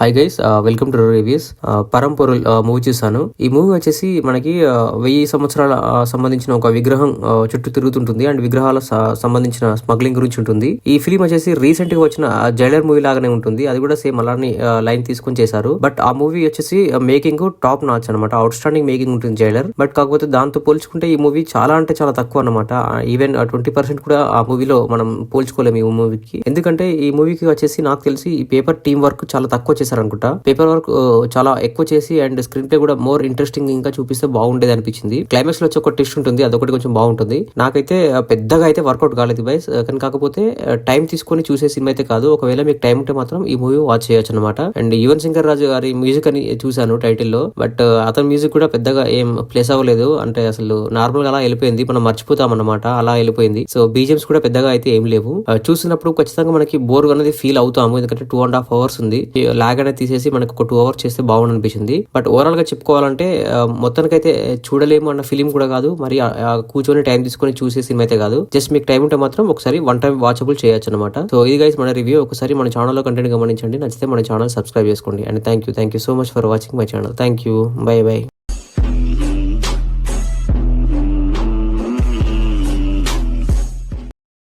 Hi guys, welcome to reviews. Paramporul movie చూసాను. ఈ movie వచ్చేసి మనకి 1000 సంవత్సరాల సంబంధించిన ఒక విగ్రహం చుట్టూ తిరుగుతుంటుంది అండ్ విగ్రహాల సంబంధించిన స్మగ్లింగ్ గురించి ఉంటుంది. ఈ ఫిలిం వచ్చేసి రీసెంట్ గా వచ్చిన జైలర్ మూవీ లాగానే ఉంటుంది. అది కూడా సేమ్ అలానే లైన్ తీసుకొని చేశారు. బట్ ఆ మూవీ వచ్చేసి మేకింగ్ టాప్ నాచ్ అనమాట. అవుట్ స్టాండింగ్ మేకింగ్ ఉంటుంది జైలర్. బట్ కాకపోతే దాంతో పోల్చుకుంటే ఈ మూవీ చాలా అంటే చాలా తక్కువ అనమాట. ఈవెన్ 20% కూడా ఆ మూవీలో మనం పోల్చుకోలేము ఈ మూవీకి. ఎందుకంటే ఈ మూవీకి వచ్చేసి నాకు తెలిసి ఈ పేపర్ టీమ్ వర్క్ చాలా తక్కువ చేశారనుకుంటా. పేపర్ వర్క్ చాలా ఎక్కువ చేసి అండ్ స్క్రీన్ ప్లే కూడా మోర్ ఇంట్రెస్టింగ్ ఇంకా చూపిస్తే బాగుండేది అనిపించింది. క్లైమాక్స్ లో వచ్చి ఒక ట్విస్ట్ ఉంటుంది, అదొకటి కొంచెం బాగుంటుంది. నాకైతే పెద్దగా అయితే వర్కౌట్ కాలేదు బైస్. కానీ కాకపోతే టైం తీసుకొని చూసే సినిమా అయితే కాదు. ఒకవేళ మీకు టైం ఉంటే మాత్రం ఈ మూవీ వాచ్ చేయొచ్చు అనమాట. అండ్ యువన్ శంకర్ రాజు గారి మ్యూజిక్ అని చూసాను టైటిల్ లో. బట్ అతని మ్యూజిక్ కూడా పెద్దగా ఏం ప్లేస్ అవ్వలేదు. అంటే అసలు నార్మల్ గా అలా వెళ్ళిపోయింది, మనం మర్చిపోతాం అన్నమాట. అలా వెళ్ళిపోయింది. సో బీజిఎమ్స్ కూడా పెద్దగా అయితే ఏం లేవు. చూసినప్పుడు ఖచ్చితంగా మనకి బోర్ అనేది ఫీల్ అవుతాము, ఎందుకంటే 2.5 hours ఉంది. లాగ్ అనేది తీసేసి మనకు ఒక 2 hours చేస్తే బాగుంది అనిపించింది. బట్ ఓవరాల్ గా చెప్పుకోవాలంటే మొత్తానికైతే చూడలేము అన్న ఫిలిం కూడా కాదు, మరి కూర్చొని టైం తీసుకొని చూసే సినిమా అయితే కాదు. జస్ట్ మీకు టైం ఉంటే మాత్రం ఒకసారి వన్ టైం వాచబుల్ చేయొచ్చు అనమాట. సో ఇది గైస్ మన రివ్యూ. ఒకసారి మన ఛానల్ లో కంటెంట్ గమనించండి, నచ్చితే మన ఛానల్ సబ్స్క్రైబ్ చేసుకోండి. And thank you so much for watching my channel. Thank you, by by.